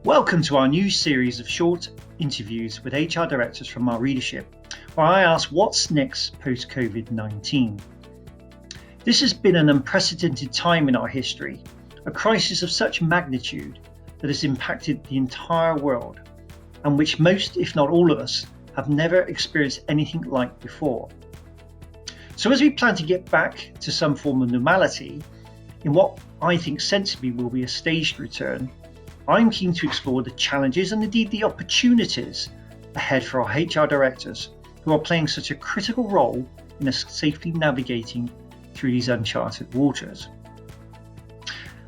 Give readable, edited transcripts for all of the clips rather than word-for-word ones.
Welcome to our new series of short interviews with HR directors from our readership, where I ask what's next post-Covid-19. This has been an unprecedented time in our history, a crisis of such magnitude that has impacted the entire world, and which most, if not all of us, have never experienced anything like before. So as we plan to get back to some form of normality, in what I think sensibly will be a staged return, I'm keen to explore the challenges and indeed the opportunities ahead for our HR directors who are playing such a critical role in us safely navigating through these uncharted waters.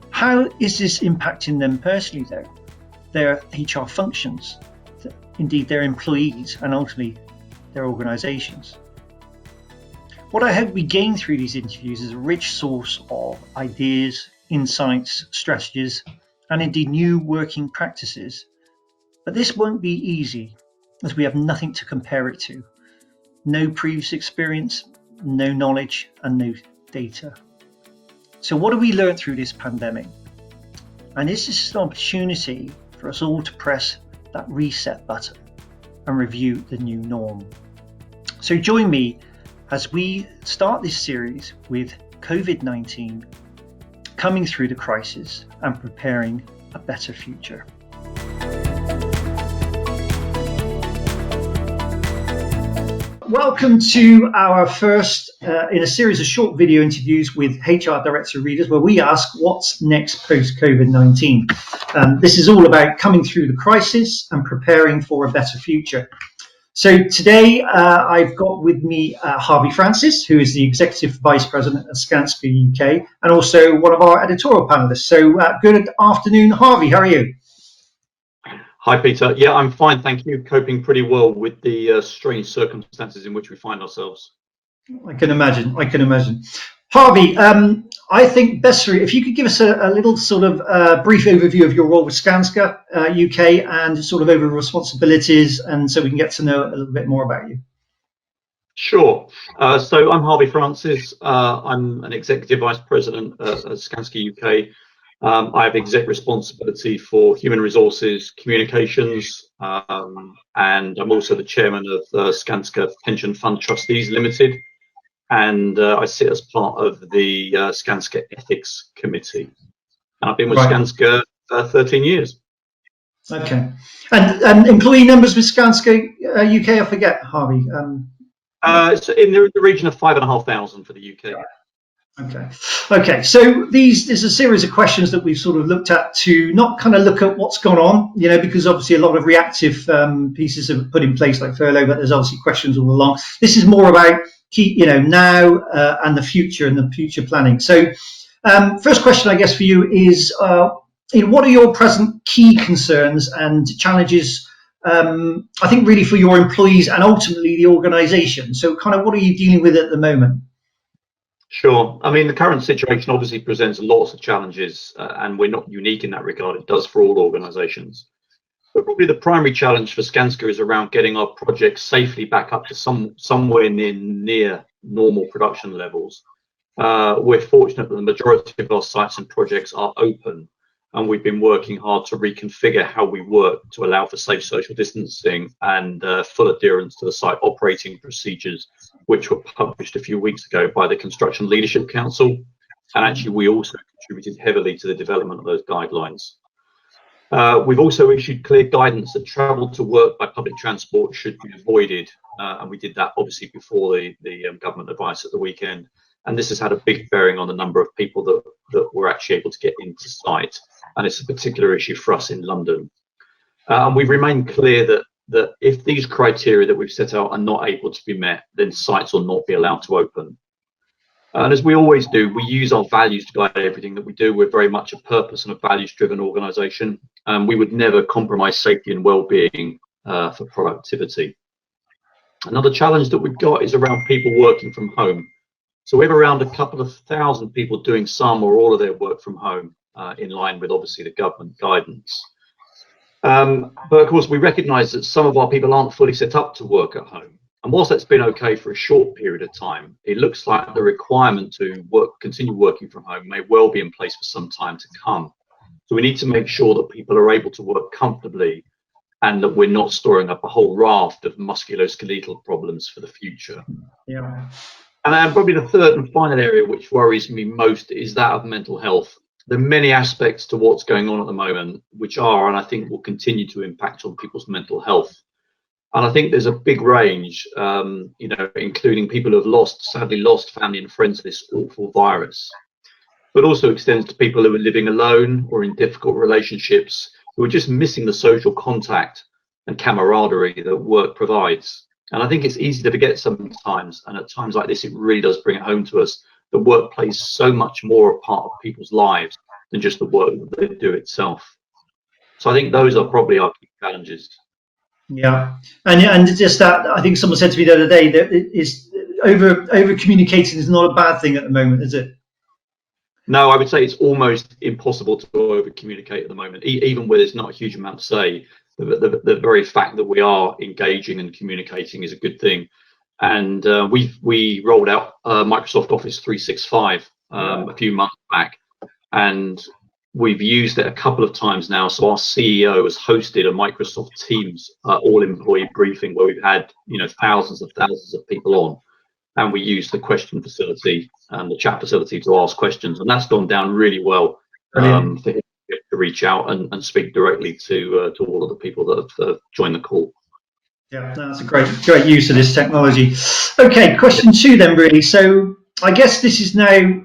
How is this impacting them personally though? Their HR functions, indeed their employees, and ultimately their organisations. What I hope we gain through these interviews is a rich source of ideas, insights, strategies, and indeed new working practices. But this won't be easy as we have nothing to compare it to. No previous experience, no knowledge, and no data. So what have we learned through this pandemic? And is this an opportunity for us all to press that reset button and review the new norm? So join me as we start this series with COVID-19 coming through the crisis and preparing a better future. Welcome to our first in a series of short video interviews with HR director readers, where we ask what's next post-COVID-19. This is all about coming through the crisis and preparing for a better future. So today I've got with me Harvey Francis, who is the Executive Vice President at Skanska UK, and also one of our editorial panelists. So good afternoon, Harvey. How are you? Hi, Peter. Yeah, I'm fine, thank you. Coping pretty well with the strange circumstances in which we find ourselves. I can imagine. Harvey, I think best for you, if you could give us a little sort of brief overview of your role with Skanska UK and sort of over responsibilities, and so we can get to know a little bit more about you. Sure. So I'm Harvey Francis. I'm an Executive Vice President at Skanska UK. I have exec responsibility for human resources, communications, and I'm also the chairman of Skanska Pension Fund Trustees Limited. And I sit as part of the Skanska Ethics Committee. And I've been with Skanska 13 years. Okay. And employee numbers with Skanska UK, I forget, Harvey. So in the region of 5,500 for the UK. Okay. So there's a series of questions that we've sort of looked at to not kind of look at what's gone on, because obviously a lot of reactive pieces are put in place like furlough, but there's obviously questions all along. This is more about now and the future and the future planning. So first question, I guess, for you is, what are your present key concerns and challenges, I think really for your employees and ultimately the organisation? So kind of what are you dealing with at the moment? Sure. I mean, the current situation obviously presents lots of challenges, and we're not unique in that regard. It does for all organisations. But probably the primary challenge for Skanska is around getting our projects safely back up to somewhere near normal production levels. We're fortunate that the majority of our sites and projects are open, and we've been working hard to reconfigure how we work to allow for safe social distancing and full adherence to the site operating procedures, which were published a few weeks ago by the Construction Leadership Council. And actually, we also contributed heavily to the development of those guidelines. We've also issued clear guidance that travel to work by public transport should be avoided. And we did that obviously before the government advice at the weekend. And this has had a big bearing on the number of people that were actually able to get into site. And it's a particular issue for us in London. And we've remained clear that if these criteria that we've set out are not able to be met, then sites will not be allowed to open. And as we always do, we use our values to guide everything that we do. We're very much a purpose and a values-driven organisation. And we would never compromise safety and well-being for productivity. Another challenge that we've got is around people working from home. So we have around a couple of thousand people doing some or all of their work from home, in line with obviously the government guidance. But of course, we recognise that some of our people aren't fully set up to work at home. And whilst that's been okay for a short period of time, it looks like the requirement to continue working from home may well be in place for some time to come. So we need to make sure that people are able to work comfortably and that we're not storing up a whole raft of musculoskeletal problems for the future. Yeah. And then probably the third and final area which worries me most is that of mental health. There are many aspects to what's going on at the moment which are, and I think will continue to impact on people's mental health. And I think there's a big range, including people who have sadly lost family and friends to this awful virus, but also extends to people who are living alone or in difficult relationships, who are just missing the social contact and camaraderie that work provides. And I think it's easy to forget sometimes, and at times like this, it really does bring it home to us, that work plays so much more a part of people's lives than just the work that they do itself. So I think those are probably our key challenges. Yeah, and just that, I think someone said to me the other day that it is over communicating is not a bad thing at the moment, is it? No, I would say it's almost impossible to over communicate at the moment, even where there's not a huge amount to say. The very fact that we are engaging and communicating is a good thing. And we rolled out Microsoft Office 365 a few months back, and we've used it a couple of times now. So our CEO has hosted a Microsoft Teams all-employee briefing where we've had thousands of people on, and we use the question facility and the chat facility to ask questions, and that's gone down really well for him to reach out and speak directly to all of the people that have joined the call. Yeah, that's a great use of this technology. Okay, question 2 then, really. So I guess this is now,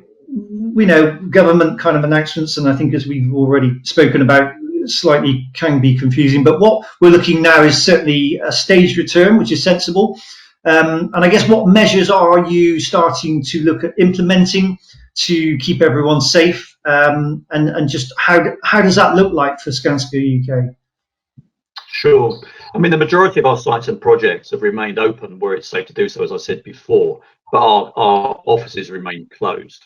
government kind of announcements, and I think as we've already spoken about, slightly can be confusing, but what we're looking now is certainly a staged return, which is sensible. And I guess what measures are you starting to look at implementing to keep everyone safe, and just how does that look like for Skanska UK? Sure. I mean, the majority of our sites and projects have remained open where it's safe to do so, as I said before, but our offices remain closed.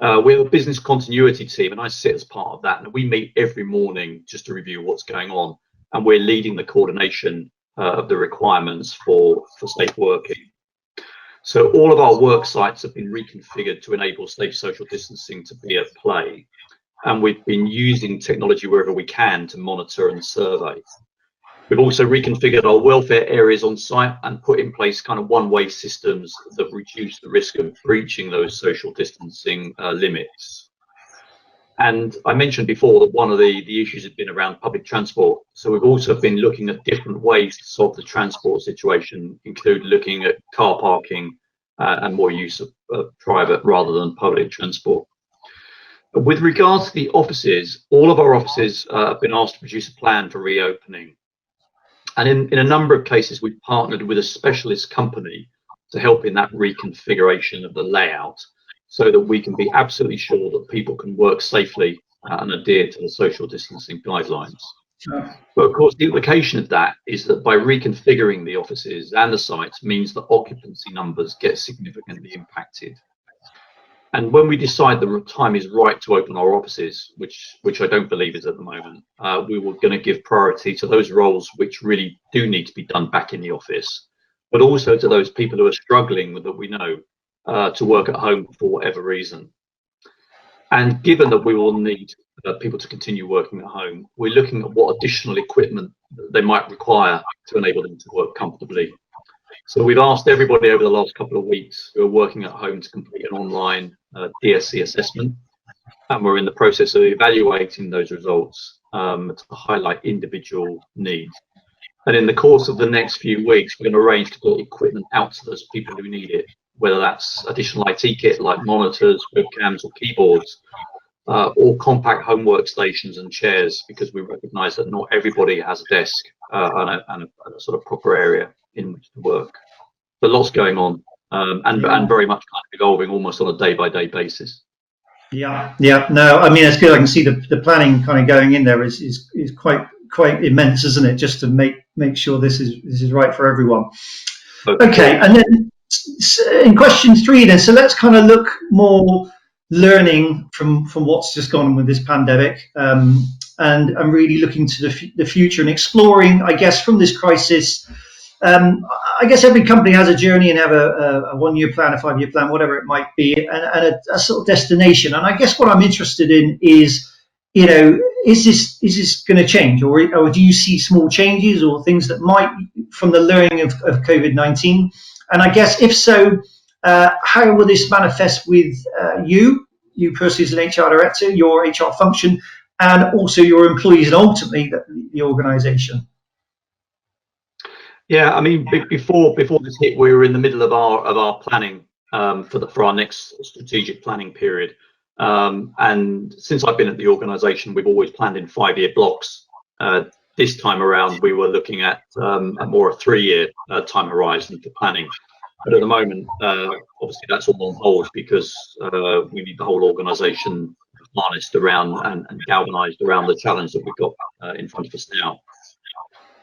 We have a business continuity team, and I sit as part of that, and we meet every morning just to review what's going on, and we're leading the coordination of the requirements for safe working. So all of our work sites have been reconfigured to enable safe social distancing to be at play, and we've been using technology wherever we can to monitor and survey. We've also reconfigured our welfare areas on site and put in place kind of one-way systems that reduce the risk of breaching those social distancing limits. And I mentioned before that one of the issues has been around public transport. So we've also been looking at different ways to solve the transport situation, including looking at car parking and more use of private rather than public transport. With regards to the offices, all of our offices have been asked to produce a plan for reopening. And in a number of cases, we've partnered with a specialist company to help in that reconfiguration of the layout so that we can be absolutely sure that people can work safely and adhere to the social distancing guidelines. But of course, the implication of that is that by reconfiguring the offices and the sites means that occupancy numbers get significantly impacted. And when we decide the time is right to open our offices, which I don't believe is at the moment, we were going to give priority to those roles which really do need to be done back in the office, but also to those people who are struggling that we know to work at home for whatever reason. And given that we will need people to continue working at home, we're looking at what additional equipment they might require to enable them to work comfortably. So we've asked everybody over the last couple of weeks who are working at home to complete an online DSC assessment, and we're in the process of evaluating those results to highlight individual needs. And in the course of the next few weeks, we're going to arrange to put equipment out to those people who need it, whether that's additional IT kit like monitors, webcams or keyboards, or compact home workstations and chairs, because we recognise that not everybody has a desk and a sort of proper area in which to work. But lots going on, and very much kind of evolving almost on a day-by-day basis. Yeah. No, I mean, it's good. I can see the planning kind of going in there is quite immense, isn't it? Just to make sure this is right for everyone. Okay, and then in question 3, then, so let's kind of look more learning from what's just gone on with this pandemic, and really looking to the future and exploring, I guess, from this crisis. I guess every company has a journey and have a 1-year plan, a 5-year plan, whatever it might be, and a sort of destination. And I guess what I'm interested in is is this going to change, or do you see small changes or things that might, from the learning of COVID-19? And I guess if so, how will this manifest with you personally as an HR director, your HR function, and also your employees, and ultimately the organisation? Yeah, I mean, before this hit, we were in the middle of our planning for our next strategic planning period. And since I've been at the organisation, we've always planned in 5-year blocks. This time around, we were looking at more a 3-year time horizon for planning. But at the moment, obviously, that's all on hold because we need the whole organisation harnessed around and galvanised around the challenge that we've got in front of us now.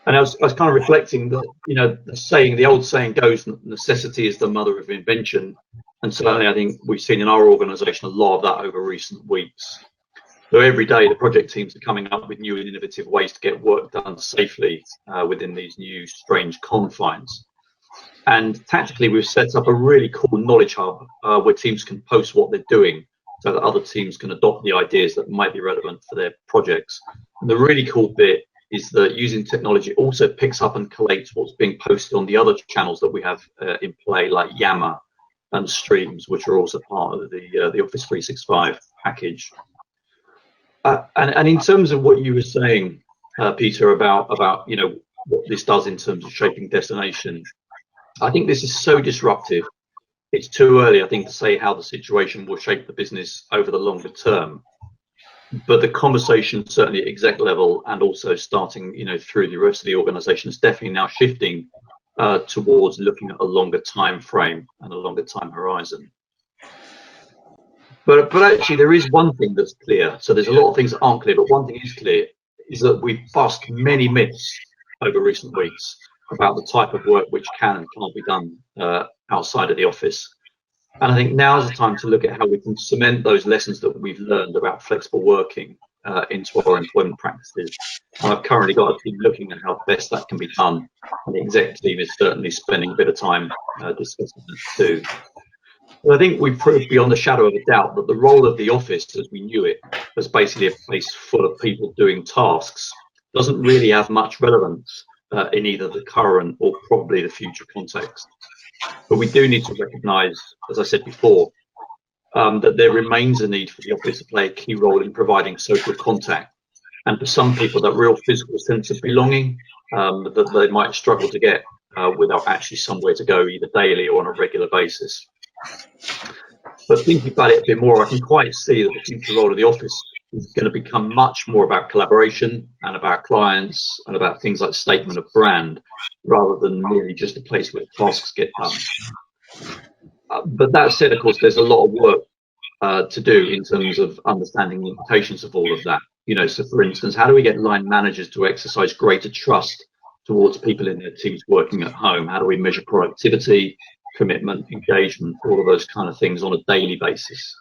And I was kind of reflecting that, the old saying goes, necessity is the mother of invention. And certainly I think we've seen in our organisation a lot of that over recent weeks. So every day the project teams are coming up with new and innovative ways to get work done safely within these new strange confines. And tactically, we've set up a really cool knowledge hub where teams can post what they're doing so that other teams can adopt the ideas that might be relevant for their projects. And the really cool bit is that using technology also picks up and collates what's being posted on the other channels that we have in play, like Yammer and Streams, which are also part of the Office 365 package. And in terms of what you were saying, Peter, about what this does in terms of shaping destination, I think this is so disruptive. It's too early, I think, to say how the situation will shape the business over the longer term. But the conversation, certainly at exec level, and also starting, through the rest of the organisation, is definitely now shifting towards looking at a longer time frame and a longer time horizon. But actually, there is one thing that's clear. So there's a lot of things that aren't clear, but one thing is clear is that we've bust many myths over recent weeks about the type of work which can and can't be done outside of the office. And I think now is the time to look at how we can cement those lessons that we've learned about flexible working into our employment practices. And I've currently got a team looking at how best that can be done. And the exec team is certainly spending a bit of time discussing that too. But I think we've proved beyond a shadow of a doubt that the role of the office as we knew it, as basically a place full of people doing tasks, doesn't really have much relevance in either the current or probably the future context. But we do need to recognise, as I said before, that there remains a need for the office to play a key role in providing social contact. And for some people, that real physical sense of belonging that they might struggle to get without actually somewhere to go either daily or on a regular basis. But thinking about it a bit more, I can quite see that the future role of the office is going to become much more about collaboration and about clients and about things like statement of brand, rather than merely just a place where tasks get done. But that said, of course, there's a lot of work to do in terms of understanding the implications of all of that. So for instance, how do we get line managers to exercise greater trust towards people in their teams working at home? How do we measure productivity, commitment, engagement, all of those kind of things on a daily basis?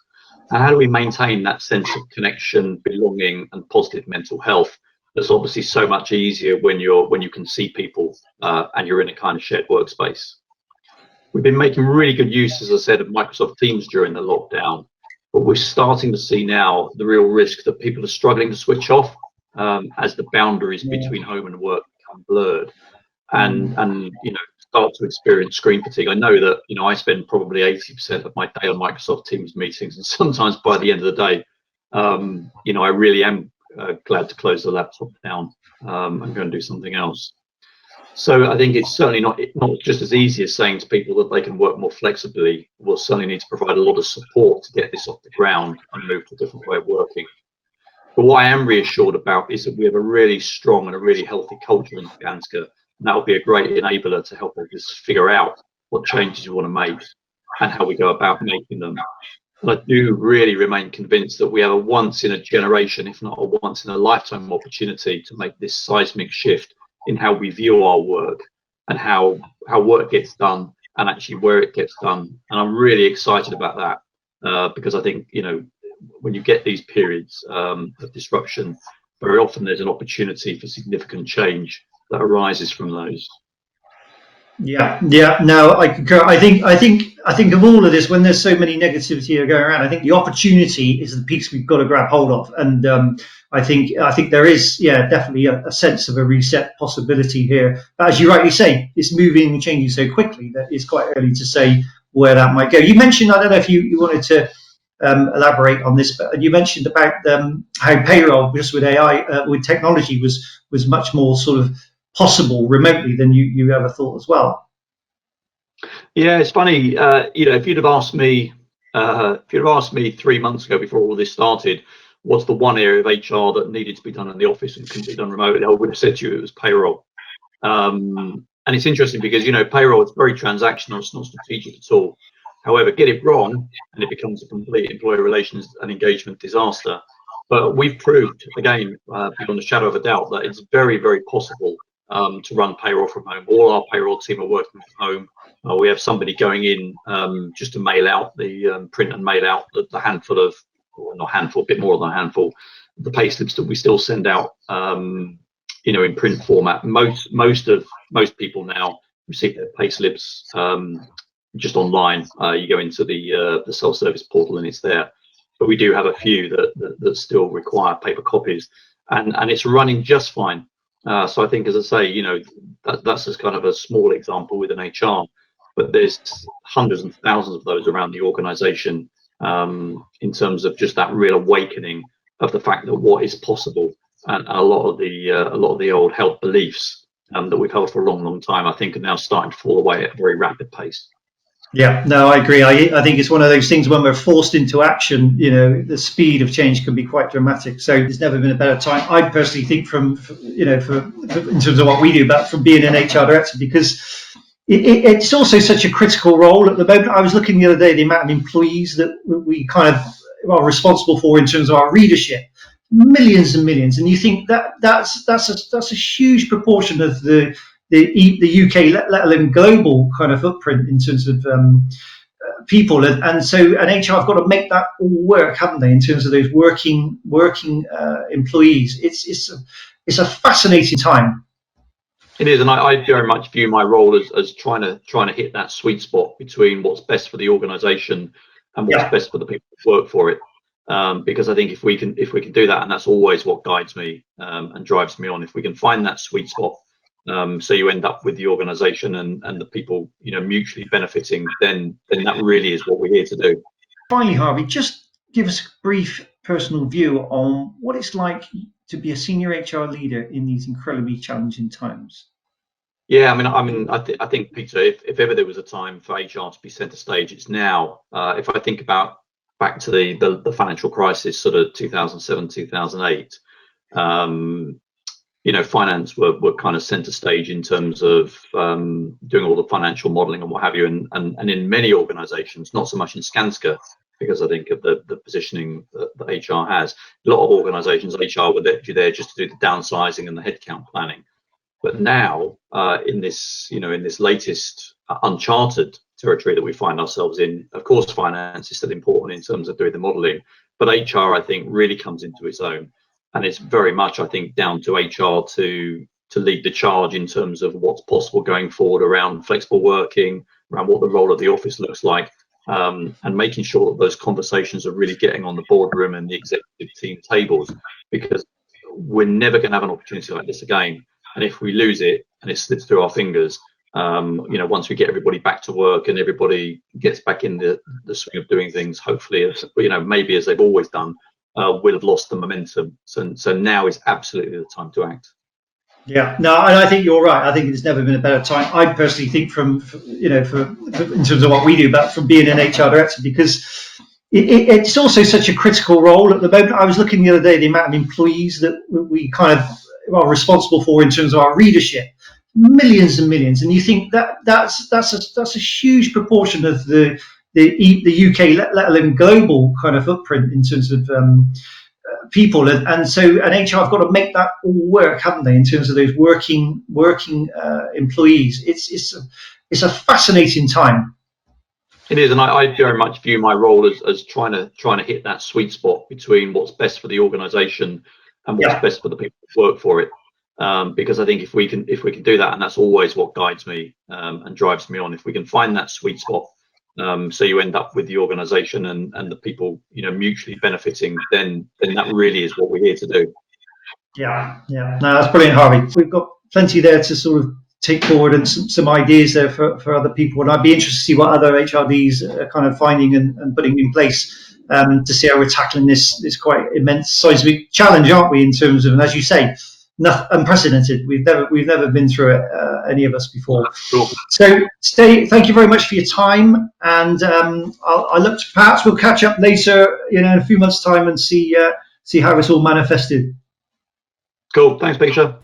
And how do we maintain that sense of connection, belonging, and positive mental health? That's obviously so much easier when you can see people and you're in a kind of shared workspace. We've been making really good use, as I said, of Microsoft Teams during the lockdown, but we're starting to see now the real risk that people are struggling to switch off as the boundaries between home and work become blurred, and start to experience screen fatigue. I know that I spend probably 80% of my day on Microsoft Teams meetings, and sometimes by the end of the day, I really am glad to close the laptop down and go and do something else. So I think it's certainly not just as easy as saying to people that they can work more flexibly. We'll certainly need to provide a lot of support to get this off the ground and move to a different way of working. But what I am reassured about is that we have a really strong and a really healthy culture in Skanska, and that will be a great enabler to help us figure out what changes we want to make and how we go about making them. And I do really remain convinced that we have a once in a generation, if not a once in a lifetime opportunity to make this seismic shift in how we view our work and how work gets done and actually where it gets done. And I'm really excited about that because I think, when you get these periods of disruption, very often there's an opportunity for significant change that arises from those. Yeah. No, I concur. I think of all of this, when there's so many negativity going around, I think the opportunity is the piece we've got to grab hold of, and I think there is, yeah, definitely a sense of a reset possibility here. But as you rightly say, it's moving and changing so quickly that it's quite early to say where that might go. You mentioned, I don't know if you wanted to elaborate on this, but you mentioned about how payroll, just with AI, with technology, was much more sort of possible remotely than you ever thought as well. Yeah, it's funny. If you'd have asked me, 3 months ago before all this started, what's the one area of HR that needed to be done in the office and couldn't be done remotely, I would have said to you it was payroll. And it's interesting because payroll is very transactional; it's not strategic at all. However, get it wrong, and it becomes a complete employee relations and engagement disaster. But we've proved again, beyond a shadow of a doubt, that it's very, very possible to run payroll from home. All our payroll team are working from home. We have somebody going in just to mail out the print and mail out the handful of, or not handful, a bit more than a handful, the pay slips that we still send out, in print format. Most people now receive their pay slips just online. You go into the self-service portal and it's there. But we do have a few that still require paper copies, and it's running just fine. So I think, as I say, that's just kind of a small example within HR, but there's hundreds and thousands of those around the organisation in terms of just that real awakening of the fact that what is possible, and a lot of the old held beliefs that we've held for a long, long time, I think, are now starting to fall away at a very rapid pace. Yeah, no, I agree. I think it's one of those things when we're forced into action, the speed of change can be quite dramatic. So there's never been a better time. I personally think in terms of what we do, but from being an HR director, because it's also such a critical role at the moment. I was looking the other day, the amount of employees that we kind of are responsible for in terms of our readership, millions and millions. And you think that's a huge proportion of the UK, let alone global kind of footprint in terms of people, and HR have got to make that all work, haven't they? In terms of those working employees, it's a fascinating time. It is, and I very much view my role as trying to hit that sweet spot between what's best for the organisation and what's best for the people who work for it. Because I think if we can do that, and that's always what guides me and drives me on, if we can find that sweet spot, so you end up with the organisation and the people mutually benefiting, then that really is what we're here to do. Finally, Harvey, just give us a brief personal view on what it's like to be a senior HR leader in these incredibly challenging times. Yeah, I think, Peter, if ever there was a time for HR to be centre stage, it's now. If I think about back to the financial crisis, sort of 2007, 2008, finance were kind of centre stage in terms of doing all the financial modelling and what have you, and in many organisations, not so much in Skanska, because I think of the positioning that HR has. A lot of organisations, HR were there just to do the downsizing and the headcount planning. But now, in this latest uncharted territory that we find ourselves in, of course, finance is still important in terms of doing the modelling, but HR, I think, really comes into its own, and it's very much, I think, down to HR to lead the charge in terms of what's possible going forward around flexible working, around what the role of the office looks like, and making sure that those conversations are really getting on the boardroom and the executive team tables, because we're never going to have an opportunity like this again. And if we lose it and it slips through our fingers, once we get everybody back to work and everybody gets back in the swing of doing things, hopefully, maybe as they've always done, we'll have lost the momentum. So now is absolutely the time to act. Yeah, no, and I think you're right. I think there's never been a better time. I personally think in terms of what we do, but from being an HR director, because it's also such a critical role at the moment. I was looking the other day, the amount of employees that we kind of are responsible for in terms of our readership, millions and millions. And you think that's a huge proportion of the UK, let alone global kind of footprint in terms of people, and HR have got to make that all work, haven't they? In terms of those working employees, it's a fascinating time. It is, and I very much view my role as trying to hit that sweet spot between what's best for the organisation and what's best for the people who work for it. because I think if we can do that, and that's always what guides me and drives me on, if we can find that sweet spot, so you end up with the organisation and the people, you know, mutually benefiting, then that really is what we're here to do. Yeah, yeah. No, that's brilliant, Harvey. We've got plenty there to sort of take forward and some ideas there for other people. And I'd be interested to see what other HRDs are kind of finding and putting in place to see how we're tackling this quite immense seismic challenge, aren't we? In terms of, and as you say, unprecedented. We've never been through it, any of us before. Cool. So, thank you very much for your time, and I look to, perhaps we'll catch up later, you know, in a few months' time and see how it's all manifested. Cool. Thanks, Peter.